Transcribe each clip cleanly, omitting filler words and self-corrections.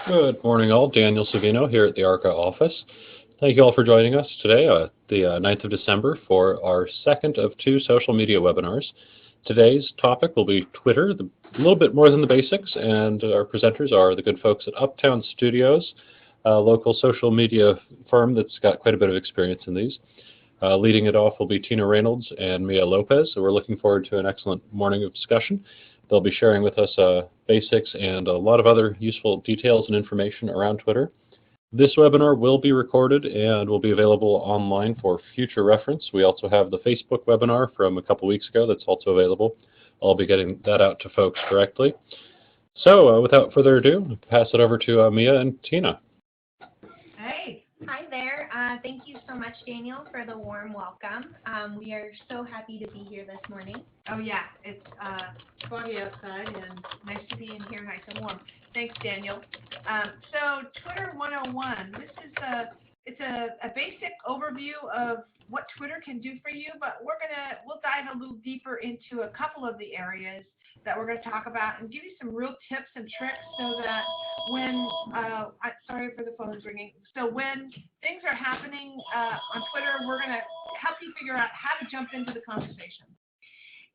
Good morning, all. Daniel Savino here at the ARCA office. Thank you all for joining us today, the 9th of December, for our second of two social media webinars. Today's topic will be Twitter, a little bit more than the basics, and our presenters are the good folks at Uptown Studios, a local social media firm that's got quite a bit of experience in these. Leading it off will be Tina Reynolds and Mia Lopez, so we're looking forward to an excellent morning of discussion. They'll be sharing with us basics and a lot of other useful details and information around Twitter. This webinar will be recorded and will be available online for future reference. We also have the Facebook webinar from a couple weeks ago that's also available. I'll be getting that out to folks directly. So without further ado, I'll pass it over to Mia and Tina. Hey. Hi there. Thank you so much, Daniel, for the warm welcome. We are so happy to be here this morning. Oh yeah, it's foggy outside and nice to be in here, nice and warm. Thanks, Daniel. So Twitter 101. This is a basic overview of what Twitter can do for you, but we'll dive a little deeper into a couple of the areas that we're going to talk about and give you some real tips and tricks so that when sorry for the phone's ringing. So when things are happening on Twitter, we're going to help you figure out how to jump into the conversation.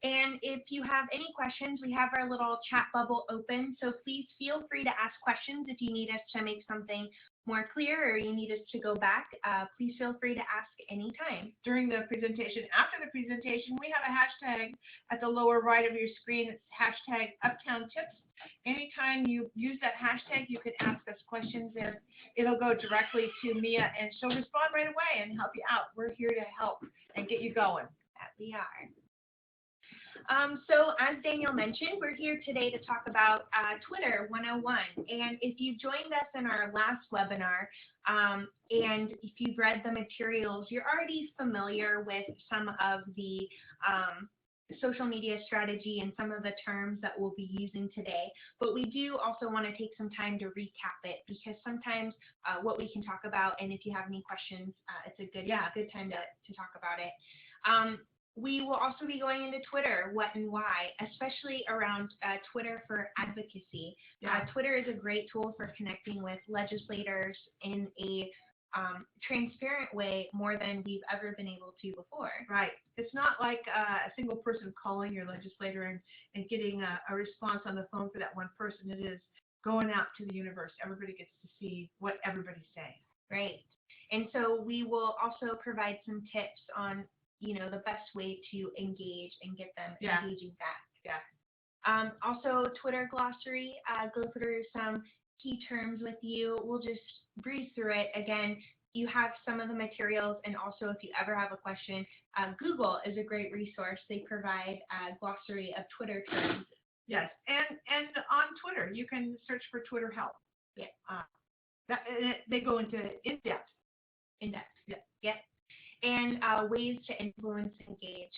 And if you have any questions, we have our little chat bubble open, so please feel free to ask questions if you need us to make something more clear or you need us to go back. Please feel free to ask anytime. During the presentation, after the presentation, we have a hashtag at the lower right of your screen. It's hashtag Uptown Tips. Anytime you use that hashtag, you can ask us questions and it'll go directly to Mia and she'll respond right away and help you out. We're here to help and get you going. That we are. So as Daniel mentioned, we're here today to talk about Twitter 101. And if you joined us in our last webinar, and if you've read the materials, you're already familiar with some of the social media strategy and some of the terms that we'll be using today. But we do also want to take some time to recap it because sometimes what we can talk about, and if you have any questions, it's a good time to talk about it. We will also be going into Twitter, what and why, especially around Twitter for advocacy. Twitter is a great tool for connecting with legislators in a transparent way more than we've ever been able to before. Right. It's not like a single person calling your legislator and getting a response on the phone for that one person. It is going out to the universe. Everybody gets to see what everybody's saying. Right. And so we will also provide some tips on the best way to engage and get them engaging back. Yeah. Also, Twitter glossary, go through some key terms with you. We'll just breeze through it. Again, you have some of the materials, and also if you ever have a question, Google is a great resource. They provide a glossary of Twitter terms. Yes, and on Twitter, you can search for Twitter help. Yeah. They go into in-depth. Yeah. And ways to influence and engage.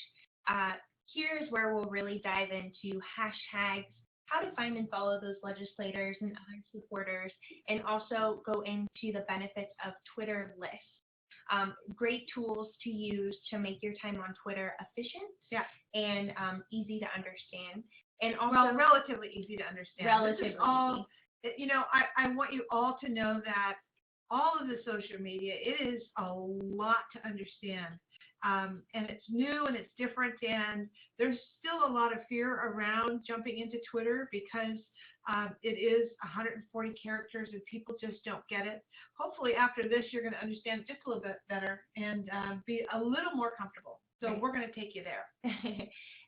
Here's where we'll really dive into hashtags, how to find and follow those legislators and other supporters, and also go into the benefits of Twitter lists. Great tools to use to make your time on Twitter efficient and easy to understand. And also relatively easy to understand. Relatively this is all, I want you all to know that all of the social media, it is a lot to understand. And it's new and it's different, and there's still a lot of fear around jumping into Twitter because it is 140 characters and people just don't get it. Hopefully after this you're going to understand it just a little bit better and be a little more comfortable. So we're going to take you there.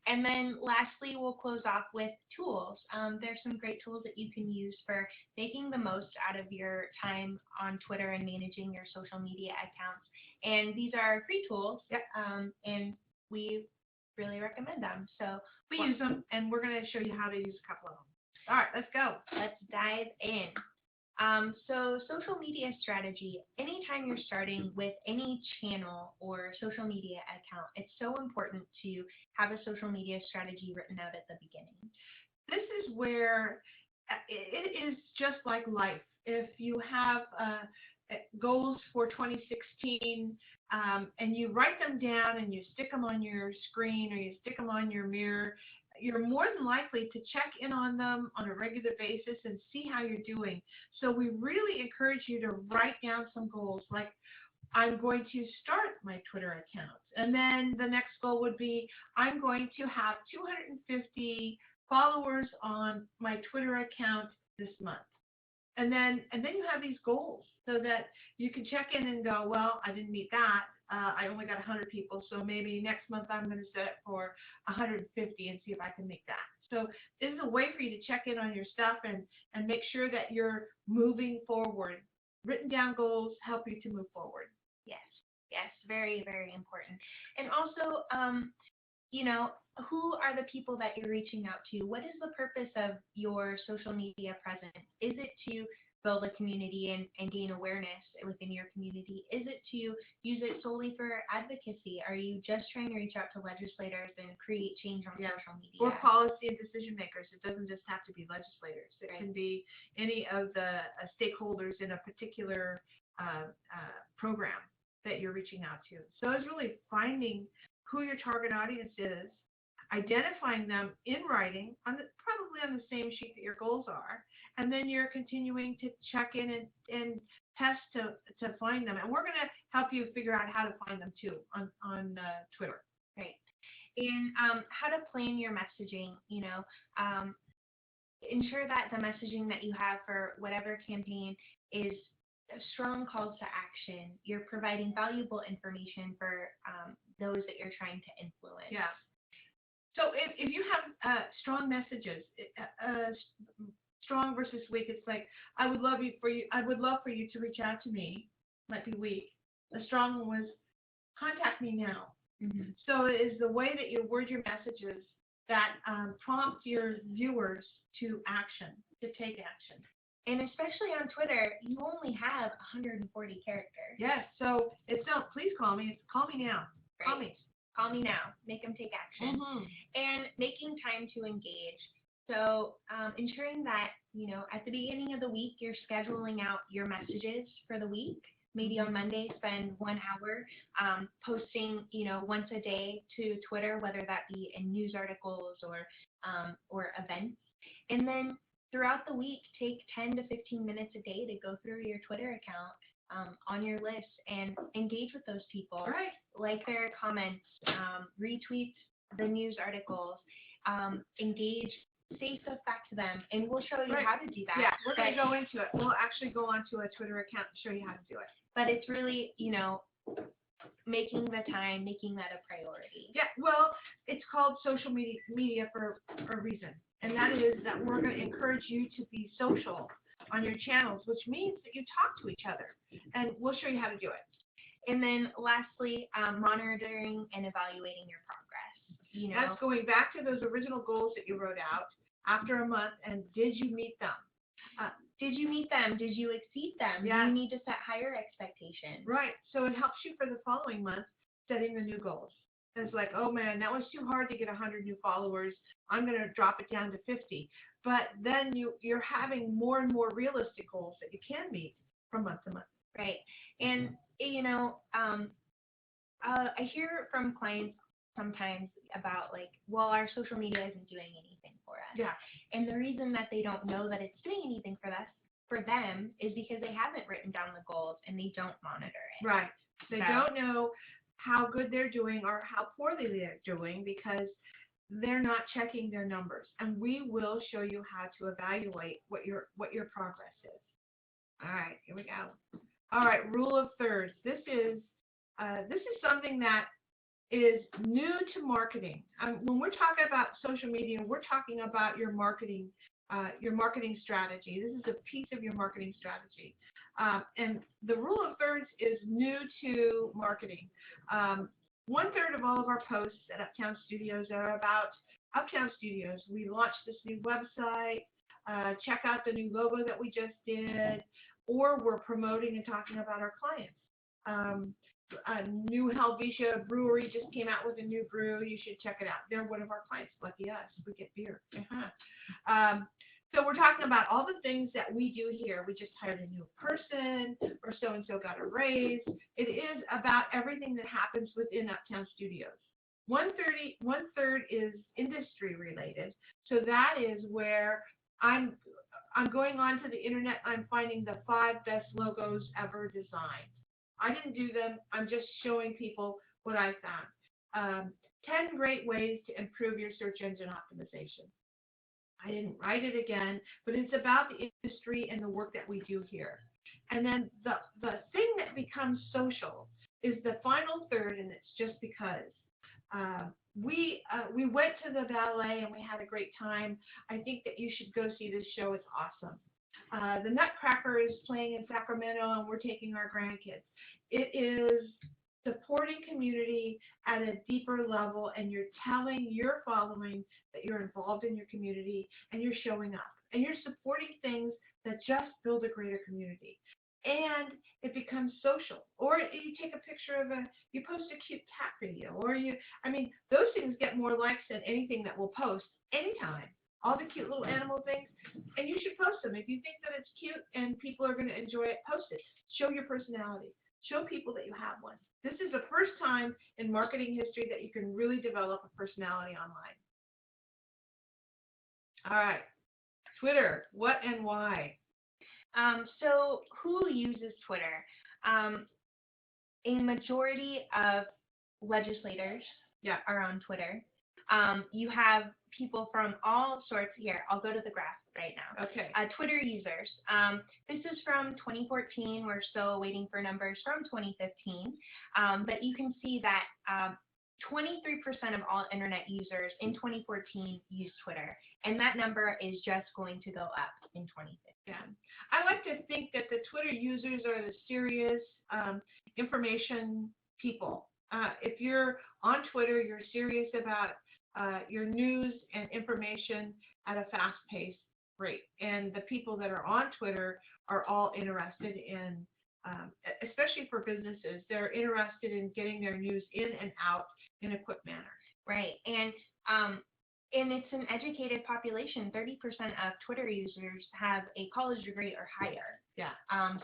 And then lastly, we'll close off with tools. There's some great tools that you can use for making the most out of your time on Twitter and managing your social media accounts. And these are free tools, and we really recommend them. So we use them, and we're going to show you how to use a couple of them. All right, let's go. Let's dive in. So social media strategy, anytime you're starting with any channel or social media account, it's so important to have a social media strategy written out at the beginning. This is where it is just like life. If you have goals for 2016 and you write them down and you stick them on your screen or you stick them on your mirror, you're more than likely to check in on them on a regular basis and see how you're doing. So we really encourage you to write down some goals, like I'm going to start my Twitter account. And then the next goal would be I'm going to have 250 followers on my Twitter account this month. And then you have these goals so that you can check in and go, well, I didn't meet that. I only got 100 people, so maybe next month I'm going to set it for 150 and see if I can make that. So this is a way for you to check in on your stuff and make sure that you're moving forward. Written down goals help you to move forward. Yes, very, very important. And also, who are the people that you're reaching out to? What is the purpose of your social media presence? Is it to build a community and gain awareness within your community? Is it to use it solely for advocacy? Are you just trying to reach out to legislators and create change on social media? Or policy and decision makers. It doesn't just have to be legislators. It Right. can be any of the stakeholders in a particular program that you're reaching out to. So it's really finding who your target audience is, identifying them in writing, probably on the same sheet that your goals are, and then you're continuing to check in and test to find them. And we're going to help you figure out how to find them too on Twitter. Right. And how to plan your messaging, ensure that the messaging that you have for whatever campaign is strong calls to action. You're providing valuable information for those that you're trying to influence. Yeah. So if you have strong messages, strong versus weak, it's like I would love for you to reach out to me. Might be weak. The strong one was contact me now. Mm-hmm. So it is the way that you word your messages that prompt your viewers to action, to take action. And especially on Twitter, you only have 140 characters. Yes, so it's not, please call me, it's call me now. Right. Call me. Call me now. Make them take action. Mm-hmm. And making time to engage. So ensuring that, at the beginning of the week, you're scheduling out your messages for the week. Maybe on Monday, spend 1 hour posting, once a day to Twitter, whether that be in news articles or events. And then throughout the week, take 10 to 15 minutes a day to go through your Twitter account on your list and engage with those people. Right. Like their comments, retweet the news articles, engage, say stuff back to them, and we'll show you Right. how to do that. Yeah, we're going to go into it. We'll actually go onto a Twitter account and show you how to do it. But it's really, making the time, making that a priority. Yeah, well, it's called social media for a reason. And that is that we're going to encourage you to be social on your channels, which means that you talk to each other. And we'll show you how to do it. And then lastly, monitoring and evaluating your progress. That's going back to those original goals that you wrote out after a month, and did you meet them? Did you meet them? Did you exceed them? Yeah. Do you need to set higher expectations? Right. So it helps you for the following month setting the new goals. And it's like, oh man, that was too hard to get 100 new followers. I'm going to drop it down to 50. But then you're having more and more realistic goals that you can meet from month to month. Right. And, I hear from clients sometimes about our social media isn't doing anything for us. Yeah. And the reason that they don't know that it's doing anything for them is because they haven't written down the goals and they don't monitor it. Right. They don't know how good they're doing or how poorly they're doing because they're not checking their numbers. And we will show you how to evaluate what your progress is. All right, here we go. All right, rule of thirds. This is something that is new to marketing. When we're talking about social media, we're talking about your marketing strategy. This is a piece of your marketing strategy. And the rule of thirds is new to marketing. 1/3 of all of our posts at Uptown Studios are about Uptown Studios. We launched this new website. Check out the new logo that we just did. Or we're promoting and talking about our clients. A new Helvetia brewery just came out with a new brew. You should check it out. They're one of our clients. Lucky us. We get beer. So we're talking about all the things that we do here. We just hired a new person, or so-and-so got a raise. It is about everything that happens within Uptown Studios. One third is industry related. So that is where I'm going onto the internet. I'm finding the 5 best logos ever designed. I didn't do them. I'm just showing people what I found. 10 great ways to improve your search engine optimization. I didn't write it again, but it's about the industry and the work that we do here. And then the thing that becomes social is the final third, and it's just because. We went to the ballet and we had a great time. I think that you should go see this show. It's awesome. The Nutcracker is playing in Sacramento and we're taking our grandkids. It is supporting community at a deeper level, and you're telling your following that you're involved in your community and you're showing up and you're supporting things that just build a greater community. And it becomes social. Or you take a picture of you post a cute cat video, or those things get more likes than anything that we'll post anytime. All the cute little animal things, and you should post them. If you think that it's cute and people are going to enjoy it, post it. Show your personality. Show people that you have one. This is the first time in marketing history that you can really develop a personality online. All right, Twitter, what and why? So who uses Twitter? A majority of legislators are on Twitter. You have people from all sorts here. I'll go to the graph right now. Okay. Twitter users. This is from 2014. We're still waiting for numbers from 2015. But you can see that 23% of all internet users in 2014 used Twitter. And that number is just going to go up in 2015. Yeah. I like to think that the Twitter users are the serious information people. If you're on Twitter, you're serious about your news and information at a fast-paced rate. And the people that are on Twitter are all interested in, especially for businesses, they're interested in getting their news in and out in a quick manner. Right. And it's an educated population. 30% of Twitter users have a college degree or higher. Yeah.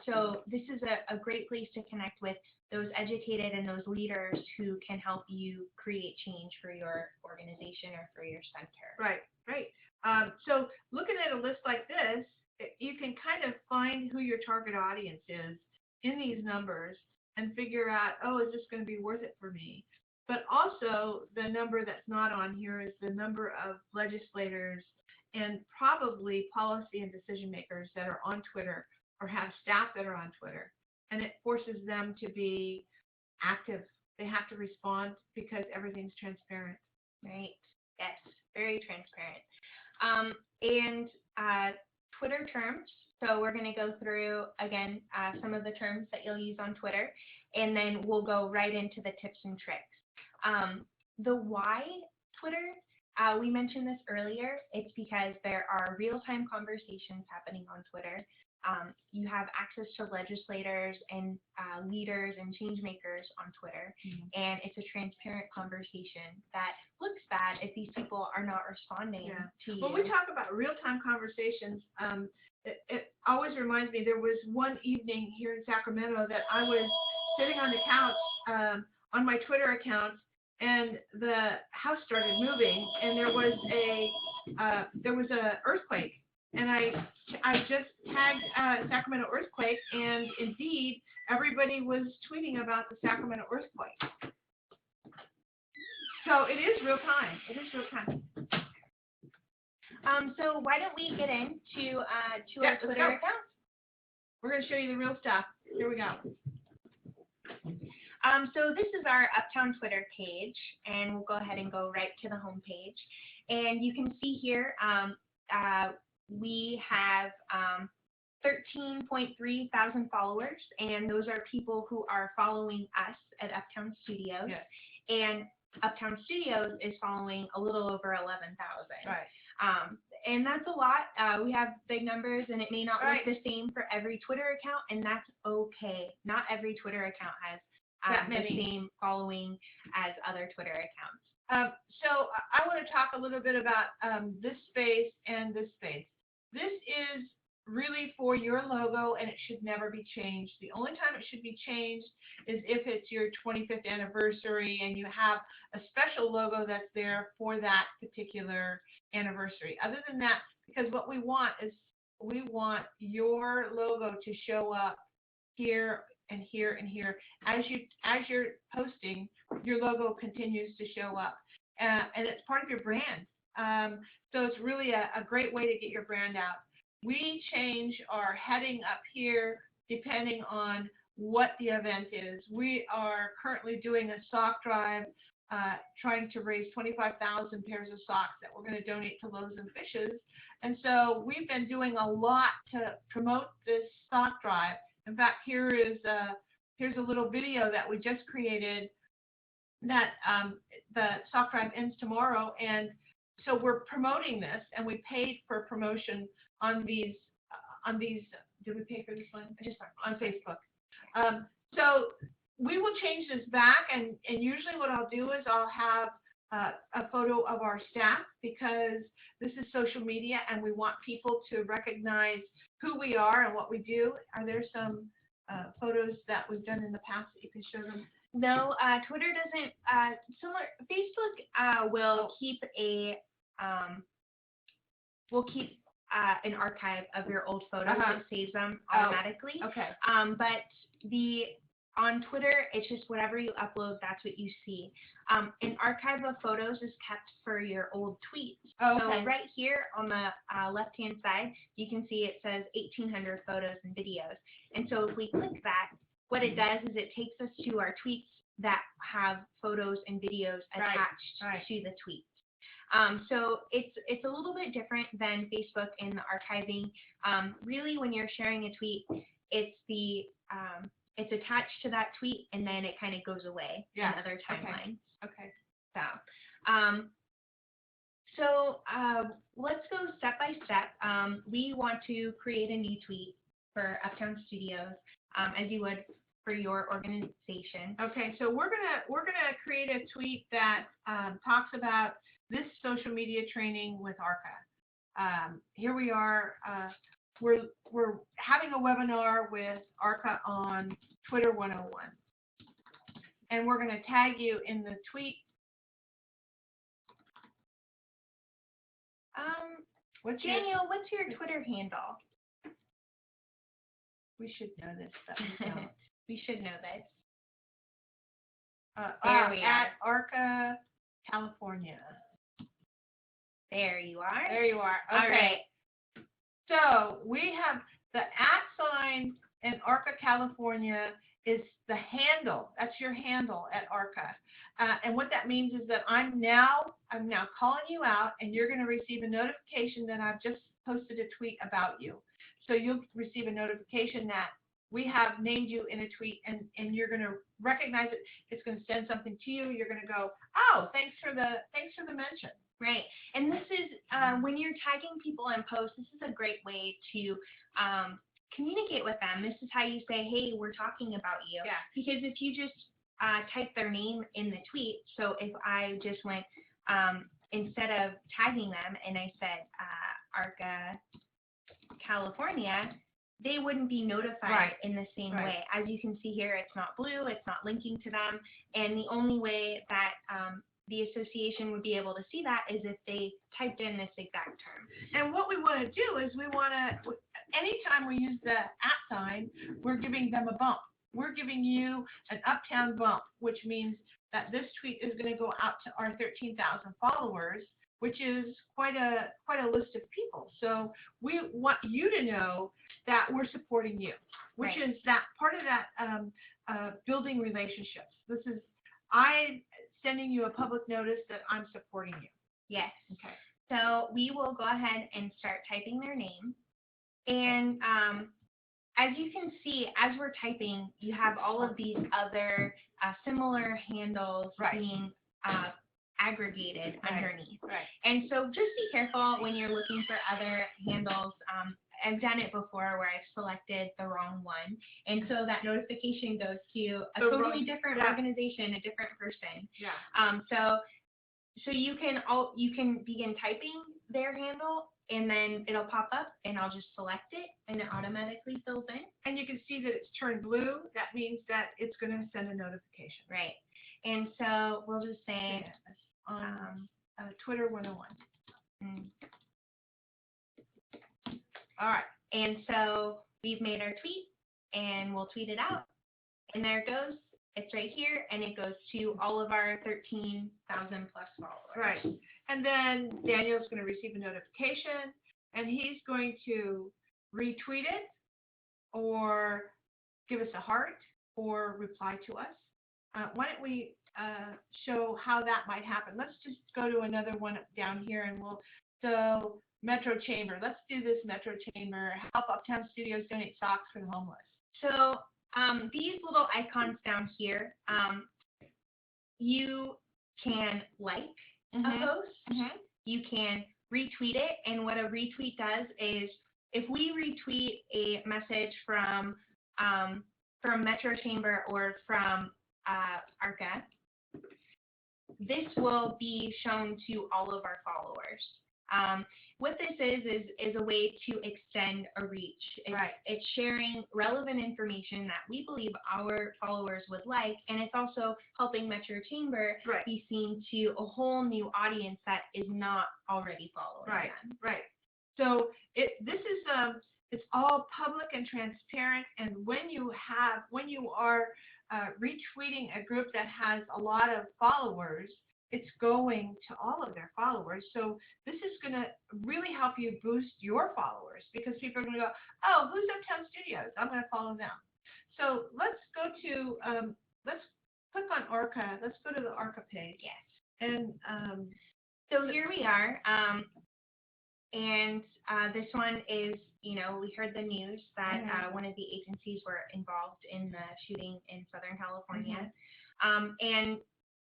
So this is a great place to connect with those educated and those leaders who can help you create change for your organization or for your center. Right. So looking at a list like this, you can kind of find who your target audience is in these numbers and figure out, is this going to be worth it for me? But also the number that's not on here is the number of legislators and probably policy and decision makers that are on Twitter or have staff that are on Twitter. And it forces them to be active. They have to respond because everything's transparent. Right. Yes, very transparent. And Twitter terms. So we're going to go through, again, some of the terms that you'll use on Twitter, and then we'll go right into the tips and tricks. The why Twitter, we mentioned this earlier. It's because there are real-time conversations happening on Twitter. You have access to legislators and leaders and change makers on Twitter, and it's a transparent conversation that looks bad if these people are not responding to you. When we talk about real-time conversations, it always reminds me, there was one evening here in Sacramento that I was sitting on the couch on my Twitter account, and the house started moving, and there was a earthquake, and I just tagged Sacramento earthquake, and indeed everybody was tweeting about the Sacramento earthquake. So it is real time. So why don't we get into our Twitter account? We're going to show you the real stuff. Here we go. So this is our Uptown Twitter page, and we'll go ahead and go right to the home page. And you can see here we have 13.3 thousand followers, and those are people who are following us at Uptown Studios. Yes. And Uptown Studios is following a little over 11,000. Right. And that's a lot. We have big numbers, and it may not look the same for every Twitter account, and that's okay. Not every Twitter account has the same following as other Twitter accounts. So I want to talk a little bit about this space and this space. This is really for your logo, and it should never be changed. The only time it should be changed is if it's your 25th anniversary and you have a special logo that's there for that particular anniversary. Other than that, because what we want is we want your logo to show up here and here and here. As you're posting, your logo continues to show up, and it's part of your brand. So it's really a great way to get your brand out. We change our heading up here depending on what the event is. We are currently doing a sock drive, trying to raise 25,000 pairs of socks that we're going to donate to Loaves and Fishes. And so we've been doing a lot to promote this sock drive. In fact, here's a little video that we just created that the sock drive ends tomorrow, and so we're promoting this, and we paid for promotion on these. Did we pay for this one? Just on Facebook. So we will change this back, and usually what I'll do is I'll have a photo of our staff, because this is social media and we want people to recognize who we are and what we do. Are there some photos that we've done in the past that you can show them? No, Twitter doesn't. Similar, Facebook will keep an archive of your old photos. It saves them automatically. Okay. But on Twitter, it's just whatever you upload, that's what you see. An archive of photos is kept for your old tweets. Oh, okay. So right here on the left-hand side, you can see it says 1,800 photos and videos. And so if we click that, what it does is it takes us to our tweets that have photos and videos attached to the tweets. So it's a little bit different than Facebook in the archiving. Really, when you're sharing a tweet, it's attached to that tweet, and then it kind of goes away in other timelines. Okay. So let's go step by step. We want to create a new tweet for Uptown Studios, as you would for your organization. Okay, so we're gonna create a tweet that talks about this social media training with ARCA. Here we are. We're having a webinar with ARCA on Twitter 101, and we're going to tag you in the tweet. Daniel, what's your Twitter handle? We should know this, but we don't. We should know this. There we are. At ARCA, California. There you are. There you are. Okay. All right. So we have the @ in ARCA, California is the handle. That's your handle at ARCA. And what that means is that I'm now calling you out, and you're going to receive a notification that I've just posted a tweet about you. So you'll receive a notification that we have named you in a tweet, and you're going to recognize it. It's going to send something to you. You're going to go, oh, thanks for the mention. Right. And this is, when you're tagging people in posts, this is a great way to communicate with them. This is how you say, hey, we're talking about you. Yeah. Because if you just type their name in the tweet, so if I just went, instead of tagging them and I said ARCA California, they wouldn't be notified in the same way. As you can see here, it's not blue, it's not linking to them, and the only way that the association would be able to see that is if they typed in this exact term. And what we want to do is anytime we use the @ we're giving them a bump. We're giving you an Uptown bump, which means that this tweet is going to go out to our 13,000 followers, which is quite a list of people. So we want you to know that we're supporting you, which is that part of that building relationships. This is sending you a public notice that I'm supporting you. Yes. Okay. So we will go ahead and start typing their name. And as you can see, as we're typing, you have all of these other similar handles being aggregated underneath. Right. And so just be careful when you're looking for other handles. I've done it before where I've selected the wrong one, and so that notification goes to a totally different organization, a different person. Yeah. So you can begin typing their handle, and then it'll pop up, and I'll just select it, and it automatically fills in. And you can see that it's turned blue. That means that it's going to send a notification. Right. And so we'll just say, On Twitter 101. mm. All right. And so we've made our tweet, and we'll tweet it out. And there it goes. It's right here, and it goes to all of our 13,000 plus followers. Right. And then Daniel's going to receive a notification, and he's going to retweet it or give us a heart or reply to us. Why don't we show how that might happen? Let's just go to another one down here, and so Metro Chamber. Let's do this Metro Chamber. Help Uptown Studios donate socks for the homeless. So these little icons down here, you can like a post, you can retweet it, and what a retweet does is if we retweet a message from Metro Chamber or from ARCA, this will be shown to all of our followers. What this is a way to extend a reach. It's sharing relevant information that we believe our followers would like, and it's also helping Metro Chamber be seen to a whole new audience that is not already following them. Right. So it's all public and transparent, and when you are retweeting a group that has a lot of followers, it's going to all of their followers. So this is going to really help you boost your followers, because people are going to go, oh, who's Uptown Studios? I'm going to follow them. So let's go to, let's click on ARCA. Let's go to the ARCA page. Yes. And so here we are. And this one is, we heard the news that one of the agencies were involved in the shooting in Southern California. And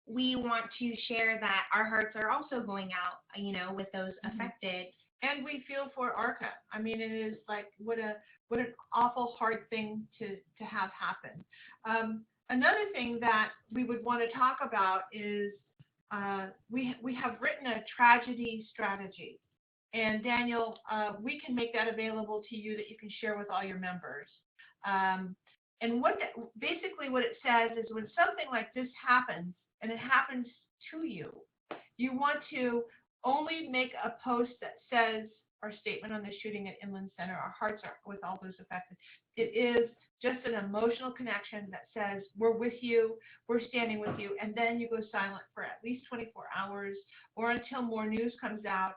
we want to share that our hearts are also going out, with those affected. And we feel for ARCA. I mean, it is like, what an awful hard thing to have happen. Another thing that we would want to talk about is we have written a tragedy strategy. And Daniel, we can make that available to you that you can share with all your members. And basically what it says is when something like this happens, and it happens to you, you want to only make a post that says our statement on the shooting at Inland Center, our hearts are with all those affected. It is just an emotional connection that says we're with you, we're standing with you, and then you go silent for at least 24 hours or until more news comes out,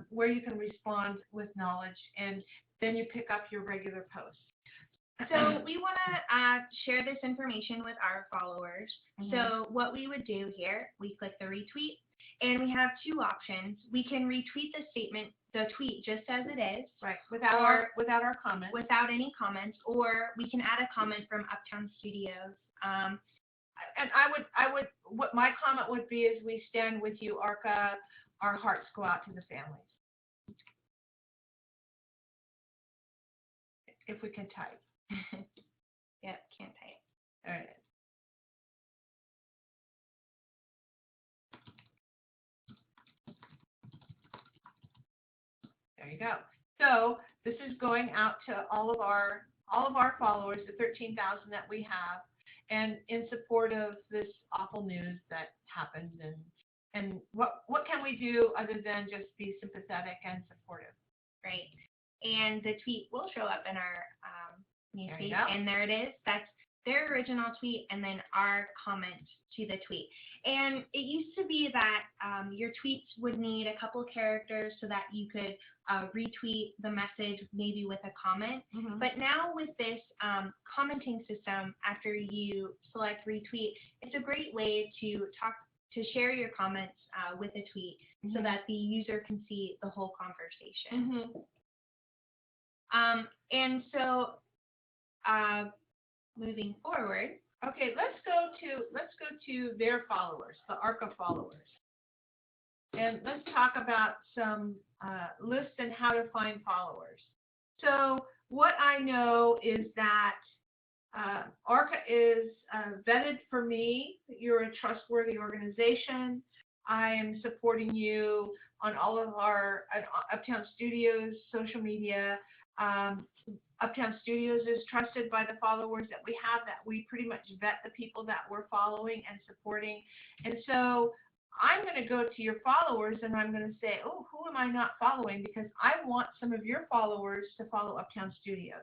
where you can respond with knowledge, and then you pick up your regular posts. So we want to share this information with our followers. So what we would do here, we click the retweet, and we have two options. We can retweet the tweet just as it is, without our comments, without any comments, or we can add a comment from Uptown Studios. And what my comment would be is, we stand with you, ARCA. Our hearts go out to the families. If we can type. Yep, can't type. All right. There you go. So this is going out to all of our followers, the 13,000 that we have, and in support of this awful news that happened. And what can we do other than just be sympathetic and supportive? Right. And the tweet will show up in our newsfeed, and there it is. That's their original tweet, and then our comment to the tweet. And it used to be that your tweets would need a couple characters so that you could retweet the message maybe with a comment. But now with this commenting system, after you select retweet, it's a great way to share your comments with a tweet so that the user can see the whole conversation. And so moving forward, okay, let's go to their followers, the ARCA followers, and let's talk about some lists and how to find followers. So what I know is that ARCA is vetted for me. You're a trustworthy organization. I am supporting you on all of our Uptown Studios social media. Um, Uptown Studios is trusted by the followers that we have, that we pretty much vet the people that we're following and supporting. And so I'm going to go to your followers and I'm going to say, oh, who am I not following? Because I want some of your followers to follow Uptown Studios.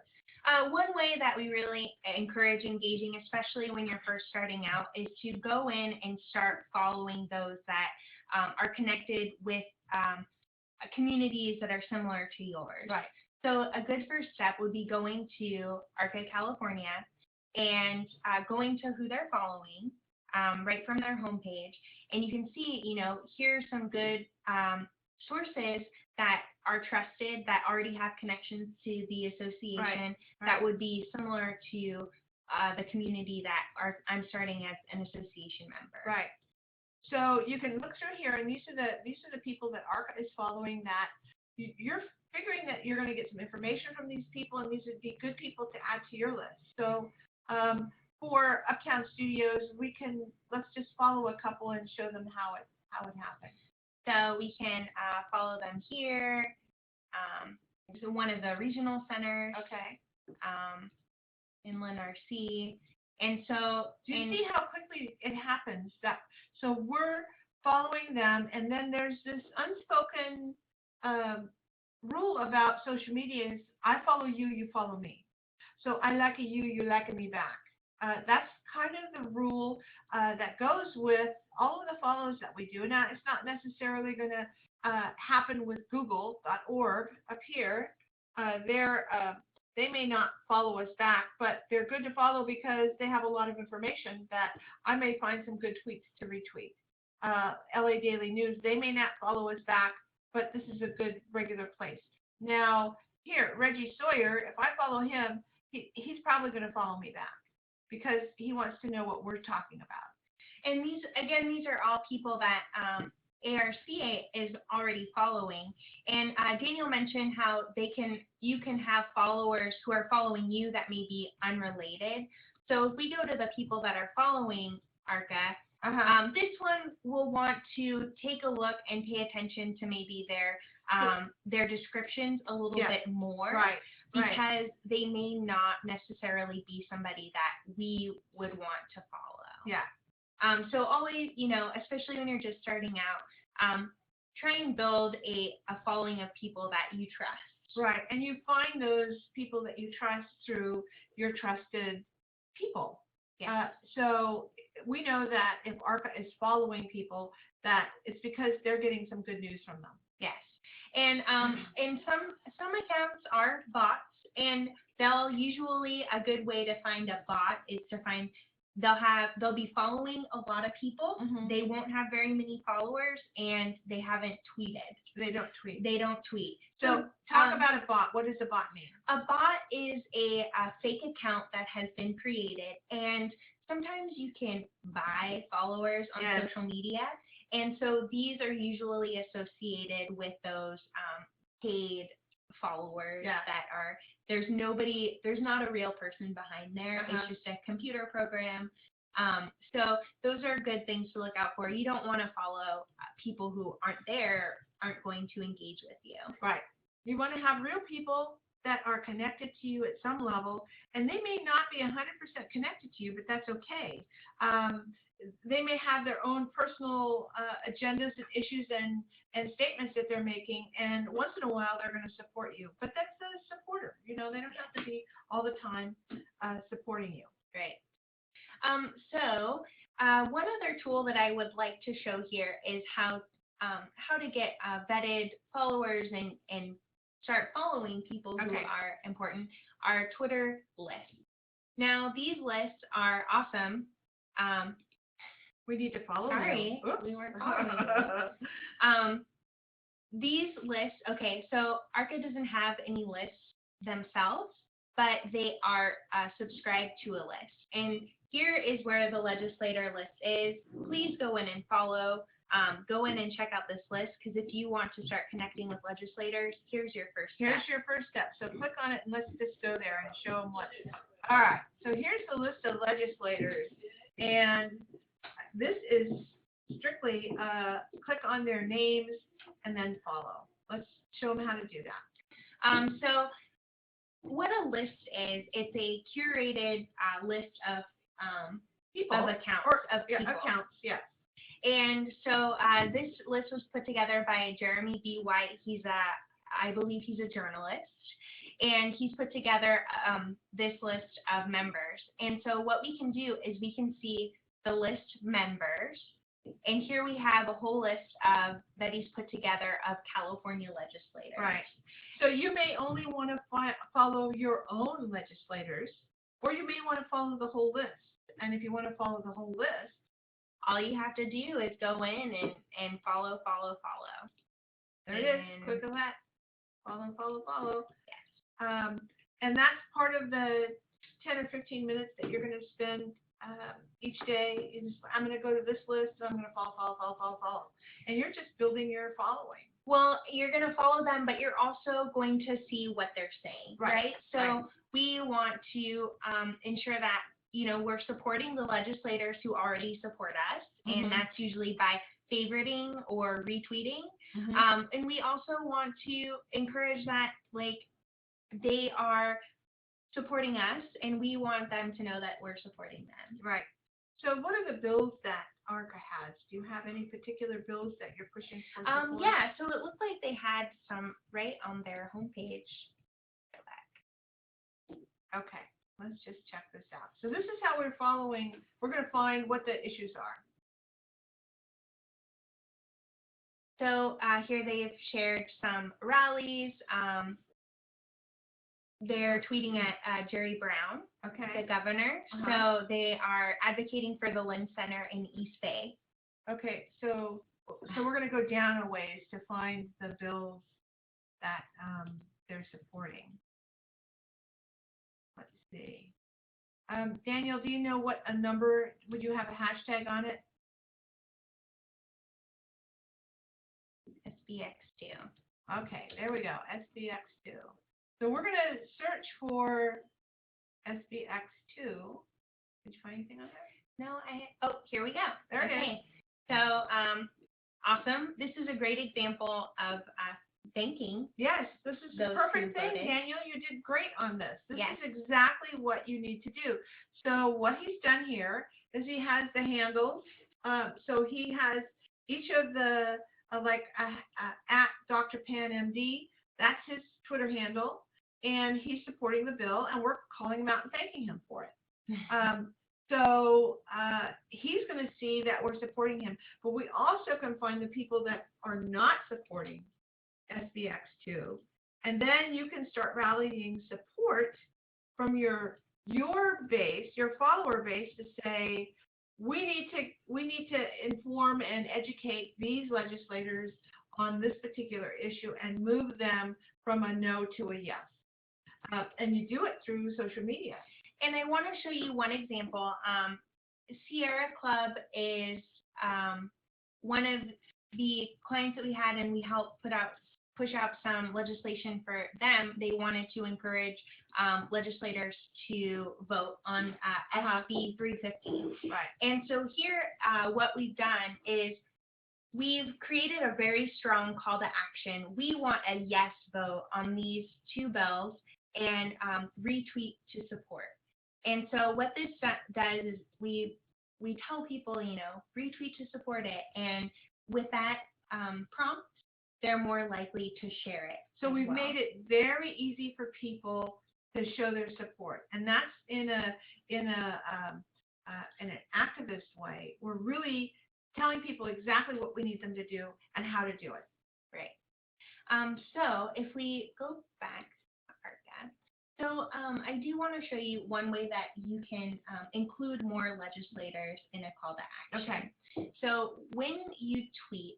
One way that we really encourage engaging, especially when you're first starting out, is to go in and start following those that are connected with communities that are similar to yours. Right. So a good first step would be going to ARCA California and going to who they're following right from their homepage. And you can see, here's some good sources that are trusted, that already have connections to the association, that would be similar to the community that I'm starting as an association member. Right. So you can look through here, and these are the people that ARCA is following, that you're figuring that you're going to get some information from these people, and these would be good people to add to your list. So for Uptown Studios, let's just follow a couple and show them how it happened. So we can follow them here. One of the regional centers. Okay. Inland RC. And so do you see how quickly it happens? So we're following them, and then there's this unspoken rule about social media is I follow you, you follow me. So I like you, you like me back. That's kind of the rule that goes with all of the follows that we do. Now, it's not necessarily going to happen with Google.org up here. They may not follow us back, but they're good to follow because they have a lot of information that I may find some good tweets to retweet. LA Daily News, they may not follow us back, but this is a good regular place. Now, here, Reggie Sawyer, if I follow him, he's probably going to follow me back because he wants to know what we're talking about. And these are all people that ARCA is already following. And Daniel mentioned how you can have followers who are following you that may be unrelated. So if we go to the people that are following ARCA, this one will want to take a look and pay attention to maybe their descriptions a little bit more. Right. Because they may not necessarily be somebody that we would want to follow. Yeah. So always, especially when you're just starting out, try and build a following of people that you trust. Right. And you find those people that you trust through your trusted people. Yeah. So we know that if ARCA is following people, that it's because they're getting some good news from them. Yes. And some accounts are bots, and a good way to find a bot is to find they'll be following a lot of people. Mm-hmm. They won't have very many followers, and they haven't tweeted. They don't tweet. They don't tweet. So talk about a bot. What does a bot mean? A bot is a fake account that has been created, and sometimes you can buy followers on social media. And so these are usually associated with those paid followers that there's not a real person behind there. It's just a computer program. So those are good things to look out for. You don't want to follow people who aren't going to engage with you. Right. You want to have real people that are connected to you at some level, and they may not be 100% connected to you, but that's okay. They may have their own personal agendas and issues and statements that they're making, and once in a while they're going to support you. But that's a supporter. They don't have to be all the time supporting you. Right. So one other tool that I would like to show here is how to get vetted followers and start following people who are important, are Twitter lists. Now, these lists are awesome. We need to follow Sorry, them. We weren't following you. These lists, so ARCA doesn't have any lists themselves, but they are subscribed to a list. And here is where the legislator list is. Please go in and follow. Go in and check out this list, because if you want to start connecting with legislators, here's your first step. Here's your first step. So click on it and let's just go there and show them what. All right. So here's the list of legislators. And this is strictly click on their names and then follow. Let's show them how to do that. So what a list is, it's a curated list of People. of accounts. Or, of people. accounts, yes. And so this list was put together by Jeremy B. White. I believe he's a journalist. And he's put together this list of members. And so what we can do is we can see the list members. And here we have a whole list that he's put together of California legislators. Right. So you may only want to follow your own legislators, or you may want to follow the whole list. And if you want to follow the whole list, all you have to do is go in and follow. There it is. Click on that. Follow. Yes. And that's part of the 10 or 15 minutes that you're going to spend each day. I'm going to go to this list, so I'm going to follow. And you're just building your following. Well, you're going to follow them, but you're also going to see what they're saying, right? So we want to ensure that, we're supporting the legislators who already support us, and that's usually by favoriting or retweeting. And we also want to encourage that, they are supporting us, and we want them to know that we're supporting them. Right. So what are the bills that ARCA has? Do you have any particular bills that you're pushing for support? Yeah, so it looked like they had some right on their homepage. Go back. Okay, let's just check this out. So this is how we're following. We're going to find what the issues are. So here they've shared some rallies. They're tweeting at Jerry Brown, the governor. So they are advocating for the Lynn Center in East Bay. Okay, so we're going to go down a ways to find the bills that they're supporting. Let's see. Daniel, do you know what a number, would you have a hashtag on it? SBX2. Okay, there we go, SBX2. So we're going to search for SBX2. Did you find anything on there? No, here we go. There it is. So, awesome. This is a great example of thanking. Yes, this is the perfect thing, voted. Daniel. You did great on this. This Yes. is exactly what you need to do. So what he's done here is he has the handles. So he has each of the, at Dr. Pan MD, that's his Twitter handle. And he's supporting the bill, and we're calling him out and thanking him for it. So he's going to see that we're supporting him. But we also can find the people that are not supporting SBX2. And then you can start rallying support from your base, your follower base, to say, we need to inform and educate these legislators on this particular issue and move them from a no to a yes. And you do it through social media. And I want to show you one example. Sierra Club is one of the clients that we had, and we helped push out some legislation for them. They wanted to encourage legislators to vote on SB 350. Right. And so here, what we've done is we've created a very strong call to action. We want a yes vote on these two bills, and retweet to support. And so what this does is we tell people, retweet to support it. And with that prompt, they're more likely to share it. So we've made it very easy for people to show their support. And that's in an activist way. We're really telling people exactly what we need them to do and how to do it. Right. So if we go back, so I do want to show you one way that you can include more legislators in a call to action. Okay. So when you tweet,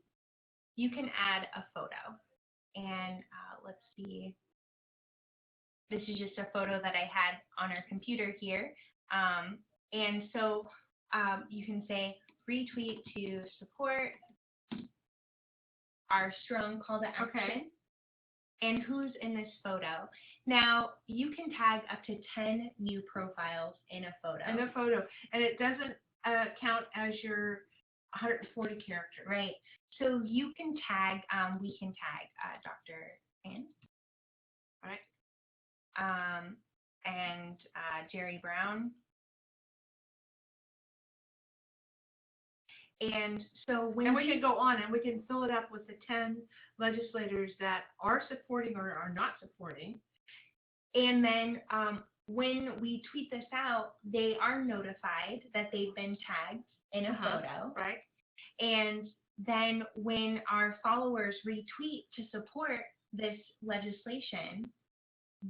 you can add a photo. And let's see. This is just a photo that I had on our computer here. And so you can say retweet to support our strong call to action. Okay. And who's in this photo. Now, you can tag up to 10 new profiles in a photo. And it doesn't count as your 140 characters. Right. So you can tag, we can tag Dr. Ann, Right. and Jerry Brown. And so when And we can go on and we can fill it up with the 10 legislators that are supporting or are not supporting. And then when we tweet this out, they are notified that they've been tagged in a photo. Right. And then when our followers retweet to support this legislation,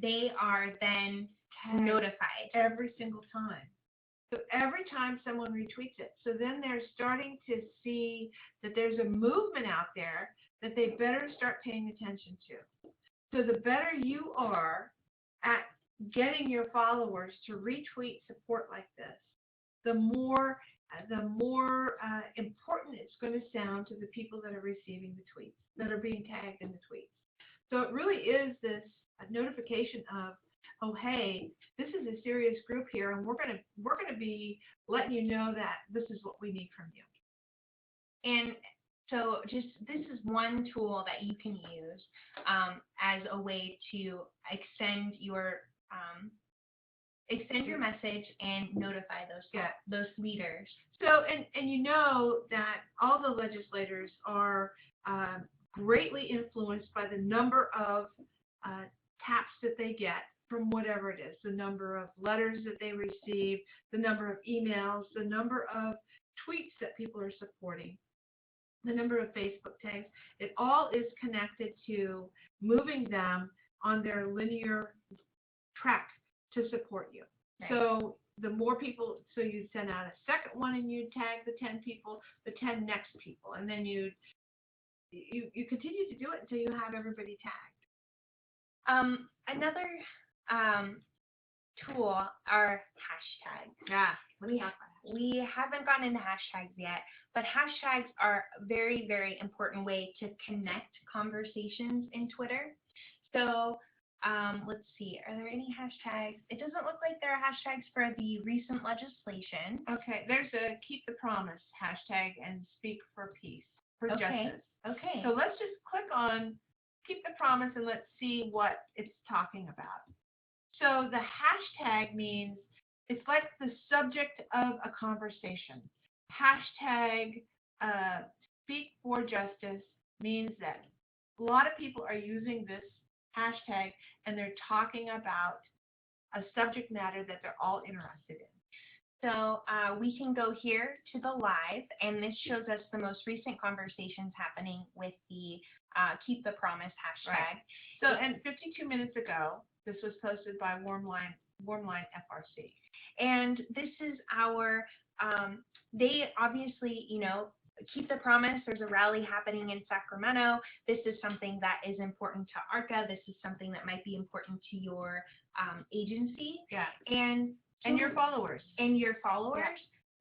they are then notified. Every single time. So every time someone retweets it, so then they're starting to see that there's a movement out there that they better start paying attention to. So the better you are at getting your followers to retweet support like this, the more important it's going to sound to the people that are receiving the tweets, that are being tagged in the tweets. So it really is this notification of, oh, hey, this is a serious group here, and we're gonna be letting you know that this is what we need from you. And so just this is one tool that you can use as a way to extend your message and notify those leaders. So and you know that all the legislators are greatly influenced by the number of taps that they get from whatever it is, the number of letters that they receive, the number of emails, the number of tweets that people are supporting, the number of Facebook tags. It all is connected to moving them on their linear track to support you. Right. So the more people, so you send out a second one and you tag the 10 people, the 10 next people, and then you continue to do it until you have everybody tagged. Another tool are hashtags. Yeah, let's talk about We haven't gotten into hashtags yet, but hashtags are a very, very important way to connect conversations in Twitter. So let's see, are there any hashtags? It doesn't look like there are hashtags for the recent legislation. Okay, there's a Keep the Promise hashtag and Speak for Peace, for justice. Okay. So let's just click on Keep the Promise and let's see what it's talking about. So the hashtag means it's like the subject of a conversation. Hashtag Speak for Justice means that a lot of people are using this hashtag and they're talking about a subject matter that they're all interested in. So we can go here to the live, and this shows us the most recent conversations happening with the Keep the Promise hashtag. Right. So, and 52 minutes ago, this was posted by Warmline FRC. And this is our, they obviously, Keep the Promise. There's a rally happening in Sacramento. This is something that is important to ARCA. This is something that might be important to your agency. Yeah. And your followers. Yeah.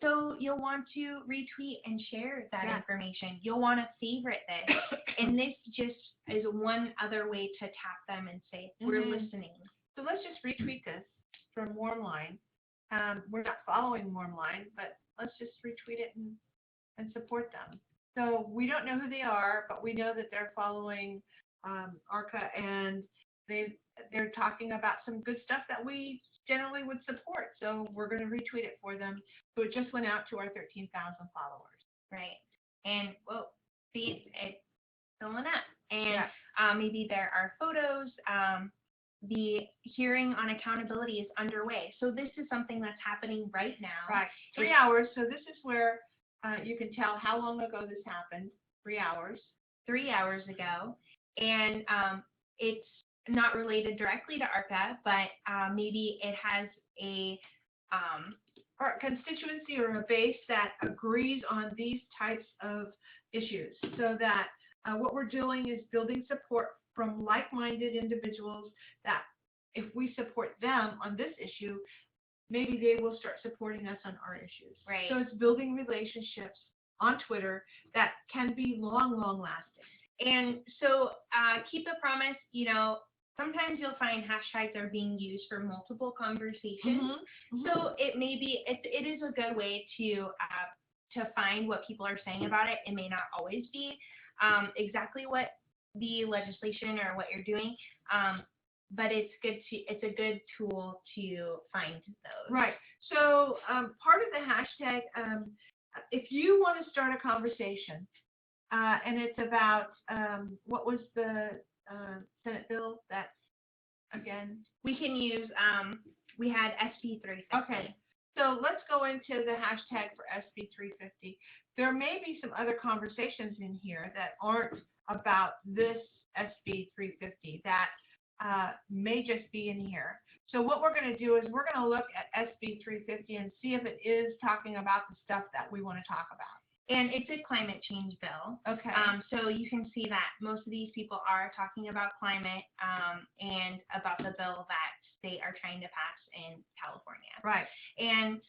So you'll want to retweet and share that information. You'll want to favorite this. And this just is one other way to tap them and say, we're listening. So let's just retweet this from Warmline. We're not following Warmline, but let's just retweet it and support them. So we don't know who they are, but we know that they're following ARCA, and they're talking about some good stuff that we generally would support. So we're going to retweet it for them. So it just went out to our 13,000 followers. Right. And, well, see, it's filling up. And maybe there are photos. The hearing on accountability is underway. So this is something that's happening right now. Right. 3 hours. So this is where you can tell how long ago this happened. 3 hours. 3 hours ago. And it's not related directly to ARCA, but maybe it has a or a constituency or a base that agrees on these types of issues, so that what we're doing is building support from like-minded individuals that if we support them on this issue, maybe they will start supporting us on our issues. Right. So it's building relationships on Twitter that can be long lasting. And so Keep the Promise, sometimes you'll find hashtags are being used for multiple conversations. So it may be, it is a good way to to find what people are saying about it. It may not always be exactly what the legislation or what you're doing, but it's a good tool to find those. Right. So part of the hashtag, if you want to start a conversation, and it's about what was the Senate bill that's again? We can use we had SB 350. Okay. So let's go into the hashtag for SB 350. There may be some other conversations in here that aren't about this SB 350 that may just be in here. So what we're going to do is we're going to look at SB 350 and see if it is talking about the stuff that we want to talk about. And it's a climate change bill. Okay. So you can see that most of these people are talking about climate and about the bill that they are trying to pass in California. Right. And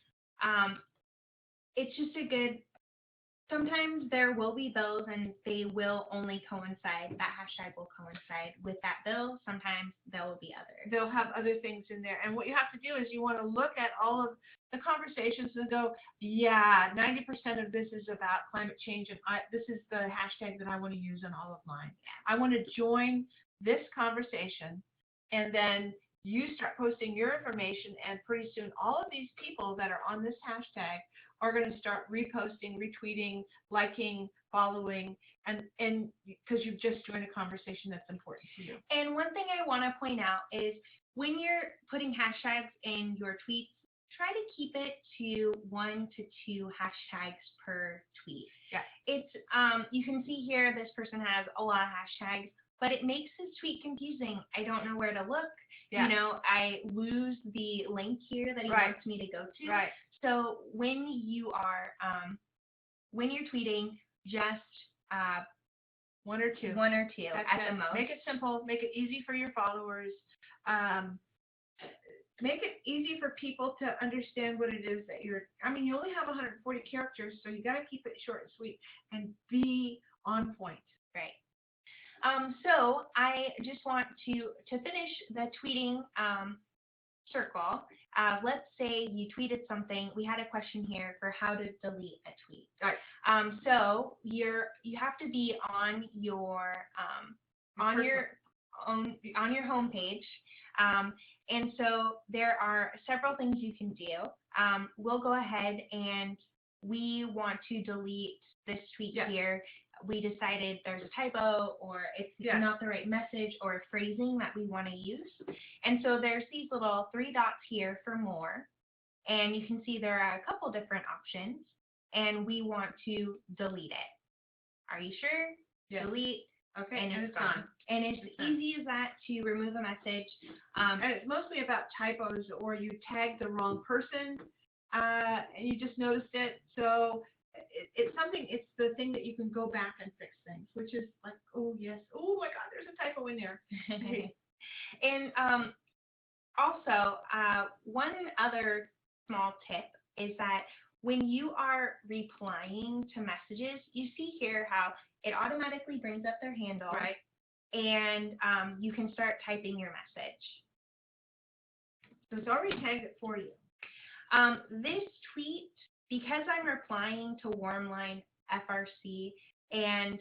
it's just a good, sometimes there will be bills and they will only coincide, that hashtag will coincide with that bill. Sometimes there will be others. They'll have other things in there. And what you have to do is you want to look at all of the conversations and go, yeah, 90% of this is about climate change, and this is the hashtag that I want to use in all of mine. I want to join this conversation, and then you start posting your information, and pretty soon all of these people that are on this hashtag are going to start reposting, retweeting, liking, following, and because you've just joined a conversation that's important to you. And one thing I want to point out is when you're putting hashtags in your tweets, try to keep it to 1 to 2 hashtags per tweet. Yeah. It's you can see here this person has a lot of hashtags, but it makes his tweet confusing. I don't know where to look. Yeah. You know, I lose the link here that he Right. wants me to go to. Right. So when you are when you're tweeting, just 1 or 2. 1 or 2 That's at it. the most. Make it simple. Make it easy for your followers. Make it easy for people to understand what it is that you're. I mean, you only have 140 characters, so you got to keep it short and sweet and be on point. Right. So I just want to finish the tweeting circle. Let's say you tweeted something. We had a question here for how to delete a tweet. Right. So you have to be on your homepage. And so there are several things you can do. We'll go ahead and we want to delete this tweet here. We decided there's a typo or it's not the right message or phrasing that we want to use. And so there's these little 3 dots here for more. And you can see there are a couple different options. And we want to delete it. Are you sure? Yeah. Delete. Okay, And it's gone. And it's easy as that to remove a message. And it's mostly about typos, or you tagged the wrong person and you just noticed it. So it's something, it's the thing that you can go back and fix things, which is like, oh yes, oh my God, there's a typo in there. And also, one other small tip is that when you are replying to messages, you see here how it automatically brings up their handle. Right. And you can start typing your message. So it's already tagged it for you. This tweet, because I'm replying to Wormline FRC, and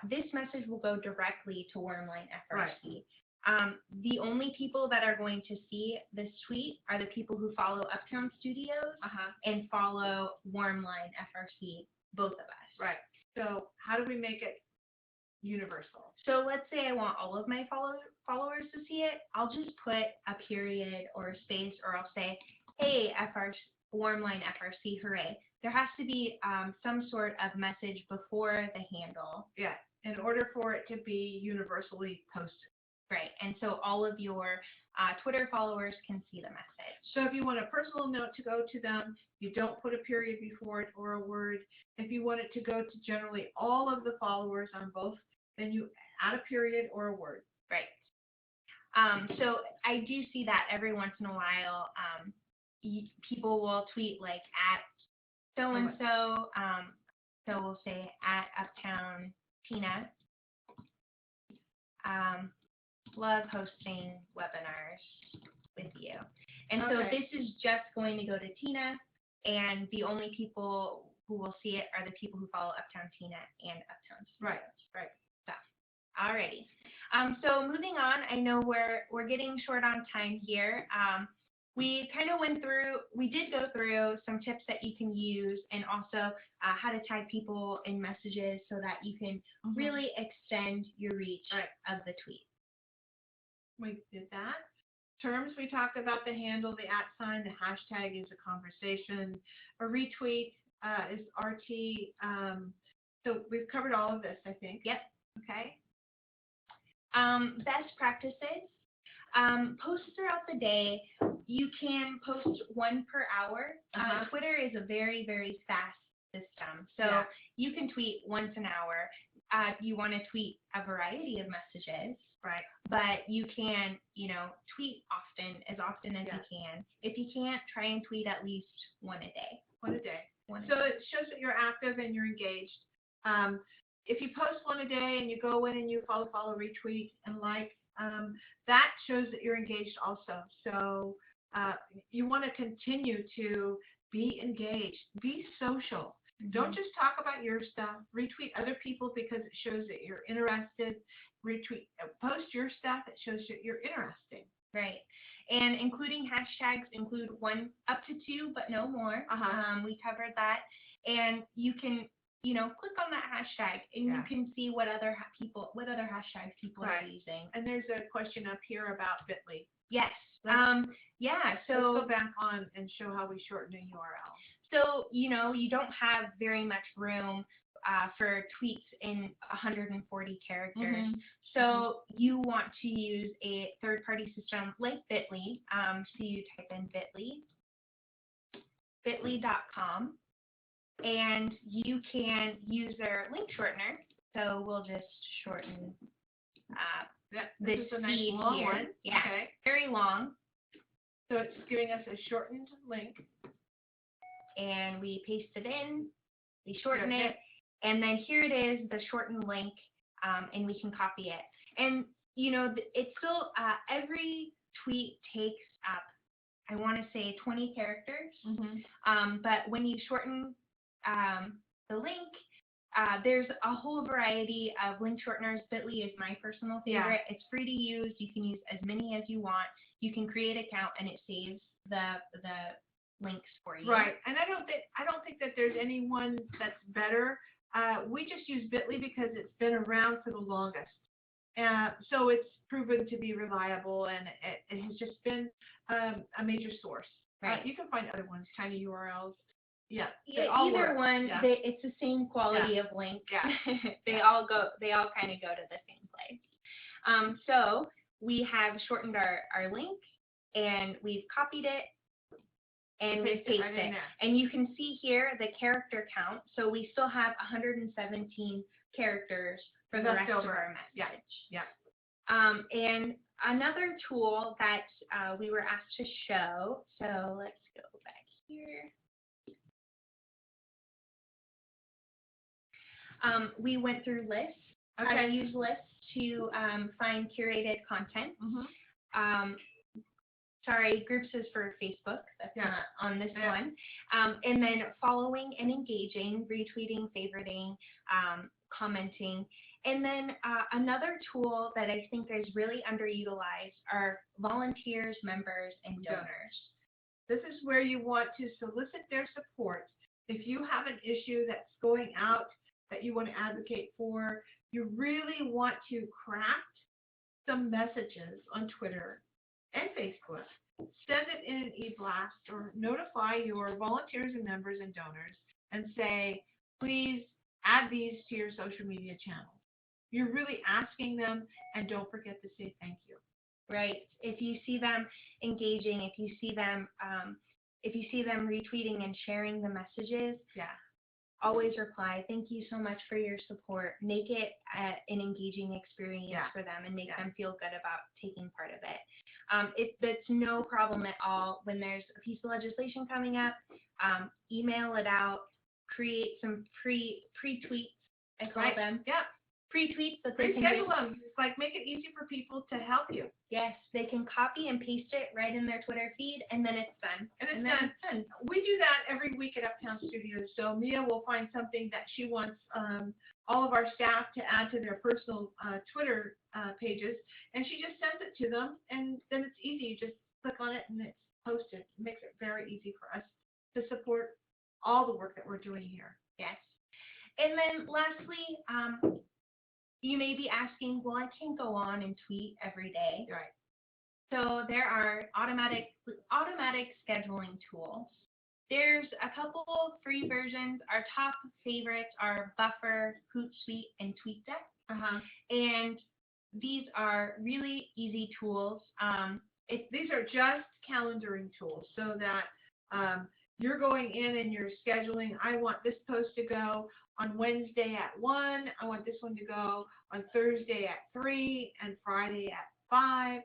this message will go directly to Wormline FRC. Right. The only people that are going to see this tweet are the people who follow Uptown Studios and follow Wormline FRC, both of us. Right. So how do we make it universal? So let's say I want all of my followers to see it. I'll just put a period or a space, or I'll say, hey, Wormline FRC, hooray. There has to be some sort of message before the handle. Yeah, in order for it to be universally posted. Right, and so all of your Twitter followers can see the message. So if you want a personal note to go to them, you don't put a period before it or a word. If you want it to go to generally all of the followers on both, then you add a period or a word. Right. So I do see that every once in a while, people will tweet like at so-and-so, so we'll say at Uptown Tina. Love hosting webinars with you. And so this is just going to go to Tina, and the only people who will see it are the people who follow Uptown Tina and Uptown Studios. Right. So, alrighty. So moving on, I know we're getting short on time here. We kind of we did go through some tips that you can use, and also how to tag people in messages so that you can really extend your reach of the tweet. We did that. Terms, we talked about the handle, the @sign, the hashtag is a conversation, a retweet is RT. So we've covered all of this, I think. Yep. Okay. Best practices. Posts throughout the day. You can post one per hour. Twitter is a very, very fast system. So you can tweet once an hour. You want to tweet a variety of messages. Right. But you can, tweet as often as you can. If you can't, try and tweet at least one a day. So it shows that you're active and you're engaged. If you post one a day and you go in and you follow, retweet, and like, that shows that you're engaged also. So you want to continue to be engaged, be social. Don't just talk about your stuff. Retweet other people because it shows that you're interested. Post your stuff. It shows that you're interesting. Right. And including hashtags, include one up to two, but no more. We covered that. And you can, click on that hashtag and you can see what other hashtags people are using. And there's a question up here about Bitly. Yes. So let's go back on and show how we shorten a URL. So, you don't have very much room for tweets in 140 characters. So you want to use a third-party system like Bitly. So you type in bit.ly.com, and you can use their link shortener. So we'll just shorten this is a nice long here. one. Yeah, okay. Very long. So it's giving us a shortened link. And we paste it in, we shorten it, and then here it is, the shortened link, and we can copy it. And, it's still, every tweet takes up, I want to say 20 characters, but when you shorten the link, there's a whole variety of link shorteners. Bitly is my personal favorite. It's free to use. You can use as many as you want. You can create an account, and it saves the links for you. Right, and I don't think that there's anyone that's better. We just use Bitly because it's been around for the longest, so it's proven to be reliable, and it has just been a major source. Right. You can find other ones, tiny URLs. Either one, it's the same quality of link. They all kind of go to the same place. So we have shortened our link, and we've copied it. And we paste it. And you can see here the character count. So we still have 117 characters for the rest of our message. And another tool that we were asked to show. So let's go back here. We went through lists. How to use lists to find curated content. Sorry, groups is for Facebook. That's not on this one. And then following and engaging, retweeting, favoriting, commenting. And then another tool that I think is really underutilized are volunteers, members, and donors. This is where you want to solicit their support. If you have an issue that's going out that you want to advocate for, you really want to craft some messages on Twitter and Facebook. Send it in an e-blast or notify your volunteers and members and donors and say, please add these to your social media channels. You're really asking them, and don't forget to say thank you. Right. If you see them engaging, if you see them retweeting and sharing the messages, always reply. Thank you so much for your support. Make it an engaging experience for them, and make them feel good about taking part of it. That's no problem at all. When there's a piece of legislation coming up, email it out. Create some pre-tweets, I call them. free tweets that they can Reschedule them. Like, make it easy for people to help you. Yes, they can copy and paste it right in their Twitter feed, and then it's done. And it's done. We do that every week at Uptown Studios. So Mia will find something that she wants all of our staff to add to their personal Twitter pages, and she just sends it to them, and then it's easy. You just click on it, and it's posted. It makes it very easy for us to support all the work that we're doing here. Yes. And then lastly, you may be asking, well, I can't go on and tweet every day. Right. So there are automatic scheduling tools. There's a couple free versions. Our top favorites are Buffer, Hootsuite, and TweetDeck. And these are really easy tools. These are just calendaring tools, so that you're going in and you're scheduling. I want this post to go on Wednesday at 1. I want this one to go on Thursday at 3, and Friday at 5,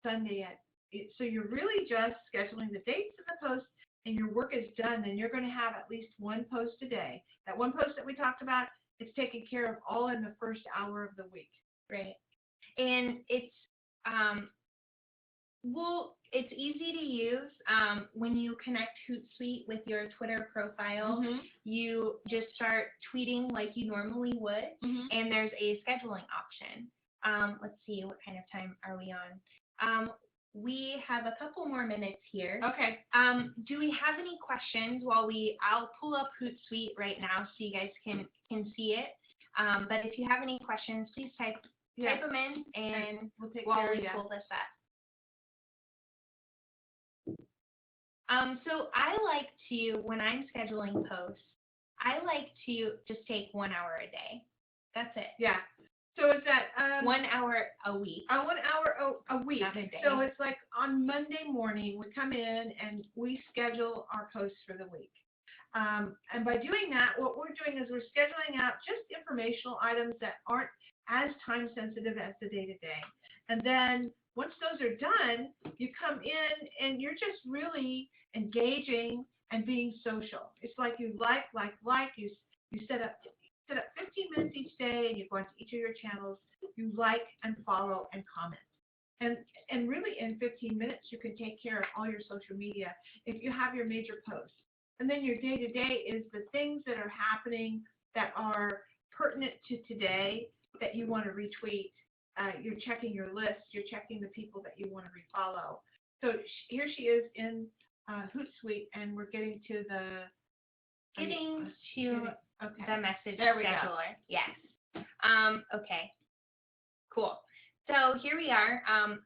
Sunday at 8. So you're really just scheduling the dates of the post, and your work is done. Then you're going to have at least one post a day. That one post that we talked about, it's taken care of all in the first hour of the week. Right. And it's it's easy to use. When you connect Hootsuite with your Twitter profile, you just start tweeting like you normally would, and there's a scheduling option. Let's see, what kind of time are we on? We have a couple more minutes here. Okay. Do we have any questions I'll pull up Hootsuite right now so you guys can see it. But if you have any questions, please type them in, and we'll take while care of we you. pull this up. So I like to, when I'm scheduling posts, I like to just take 1 hour a day. That's it. Yeah. So it's that 1 hour a week. 1 hour a week. Not a day. So it's like on Monday morning, we come in and we schedule our posts for the week. And by doing that, what we're doing is we're scheduling out just informational items that aren't as time sensitive as the day-to-day. And then once those are done, you come in and you're just really engaging and being social. It's like you you set up 15 minutes each day, and you go into each of your channels, you like and follow and comment. And really in 15 minutes, you can take care of all your social media if you have your major posts. And then your day-to-day is the things that are happening that are pertinent to today that you want to retweet. You're checking your list, you're checking the people that you want to refollow. So here she is in Hootsuite, and we're getting to the message there we scheduler. Go. Yes. Okay. Cool. So here we are,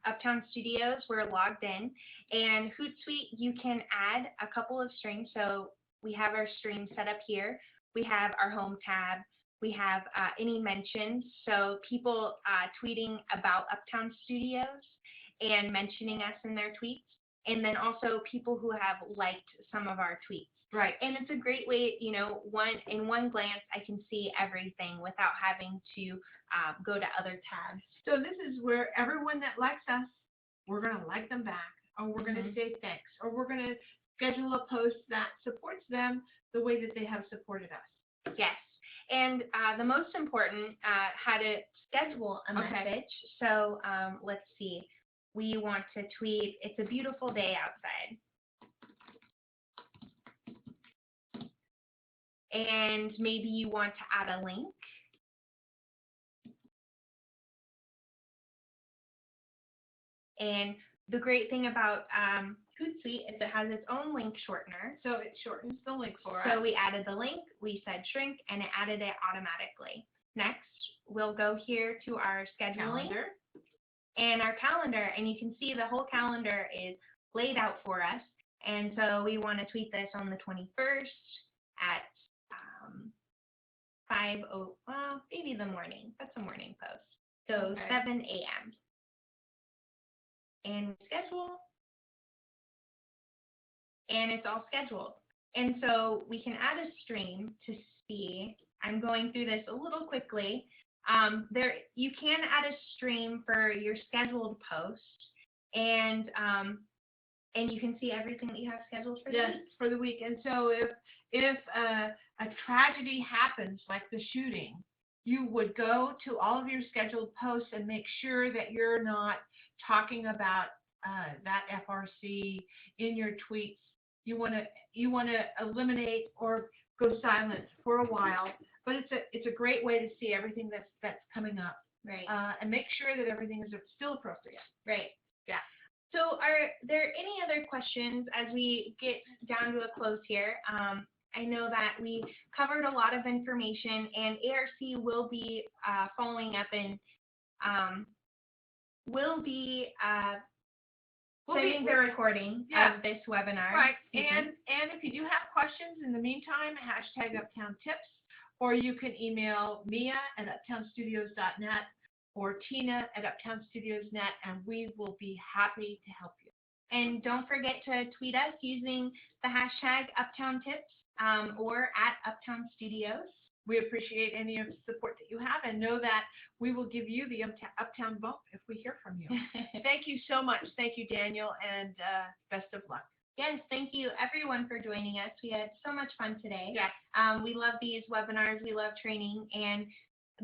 Uptown Studios. We're logged in, and Hootsuite, you can add a couple of streams. So we have our stream set up here. We have our home tab. We have any mentions, so people tweeting about Uptown Studios and mentioning us in their tweets, and then also people who have liked some of our tweets. Right. And it's a great way, in one glance, I can see everything without having to go to other tabs. So this is where everyone that likes us, we're going to like them back, or we're going to say thanks, or we're going to schedule a post that supports them the way that they have supported us. Yes. And the most important, how to schedule a message. So let's see. We want to tweet, "It's a beautiful day outside." And maybe you want to add a link. And the great thing about Hootsuite is it has its own link shortener. So it shortens the link for us. So we added the link, we said shrink, and it added it automatically. Next, we'll go here to our scheduling and our calendar, and you can see the whole calendar is laid out for us. And so we want to tweet this on the 21st at maybe the morning. That's a morning post. So 7 a.m. And schedule. And it's all scheduled. And so we can add a stream to see. I'm going through this a little quickly. You can add a stream for your scheduled post, and you can see everything that you have scheduled for the week. For the week. And so if a tragedy happens, like the shooting, you would go to all of your scheduled posts and make sure that you're not talking about that FRC in your tweets. You want to eliminate or go silent for a while, but it's a great way to see everything that's coming up. Right. And make sure that everything is still appropriate. Right. Yeah. So are there any other questions as we get down to a close here? I know that we covered a lot of information, and ARC will be following up and will be sending the recording of this webinar. Right. And if you do have questions in the meantime, hashtag Uptown Tips, or you can email Mia@uptownstudios.net or Tina@uptownstudios.net, and we will be happy to help you. And don't forget to tweet us using the hashtag Uptown Tips or @Uptown Studios. We appreciate any of the support that you have, and know that we will give you the Uptown bump if we hear from you. Thank you so much. Thank you, Daniel, and best of luck. Yes, thank you everyone for joining us. We had so much fun today. Yes. We love these webinars. We love training, and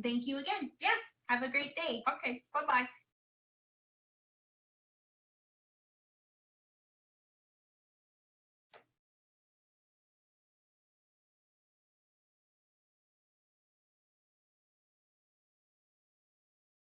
thank you again. Yes. Have a great day. Okay.